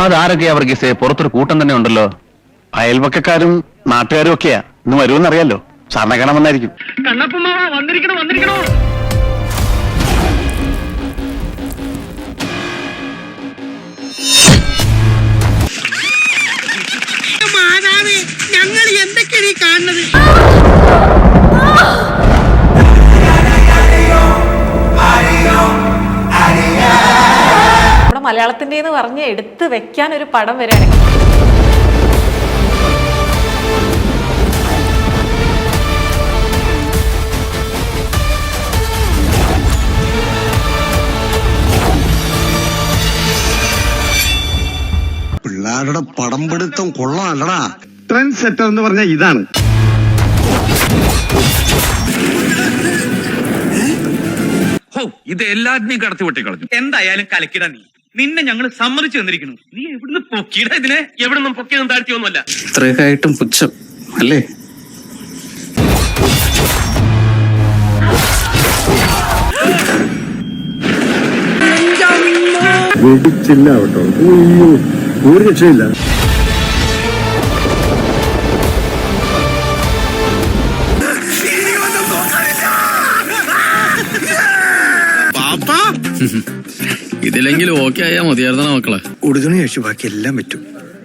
അതാരൊക്കെയാ വർഗീസേ? പുറത്തൊരു കൂട്ടം തന്നെ ഉണ്ടല്ലോ. അയൽവക്കക്കാരും നാട്ടുകാരും ഒക്കെയാ. ഇന്ന് വരുമെന്നറിയാലോ. സാറിനെ കാണാൻ വന്നായിരിക്കും. വന്നിരിക്കണോ. ഞങ്ങൾ എന്തൊക്കെയാണ് ഈ കാണുന്നത്? നമ്മുടെ മലയാളത്തിന്റെ പറഞ്ഞ് എടുത്ത് വെക്കാൻ ഒരു പടം വരികയാണെങ്കിൽ പിള്ളേരുടെ പടം പിടുത്തം കൊള്ളാമല്ലടാ. ട്രെൻഡ് സെറ്റർ എന്ന് പറഞ്ഞാൽ ഇതാണ്. ഇത് എല്ലാത്തിനെയും കടത്തി വെട്ടിക്കളഞ്ഞു. എന്തായാലും കലക്കിട നിന്നെ ഞങ്ങൾ സമ്മതിച്ചു തന്നിരിക്കുന്നു. നീ എവിടുന്ന് പൊക്കിട ഇതിനെ? എവിടുന്നും പൊക്കിയൊന്നും താഴ്ത്തിയൊന്നുമല്ല. ഇത്രയൊക്കെ ആയിട്ടും പുച്ഛം അല്ലേ? വെടിച്ചില്ല കേട്ടോ. ഒരു രക്ഷയില്ല. ഇതിലെങ്കിലും ഓക്കെ ആയാ മതിയായിരുന്ന മക്കളെ. ഉടുതുണി കഴിച്ചു ബാക്കി എല്ലാം പറ്റും.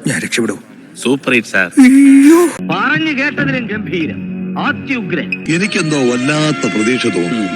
ഞാൻ രക്ഷപ്പെടും. Super hit sir. പറഞ്ഞു കേട്ടതിലും ഗംഭീരം, അത്യുഗ്രൻ. എനിക്കെന്തോ വല്ലാത്ത പ്രതീക്ഷ തോന്നുന്നു.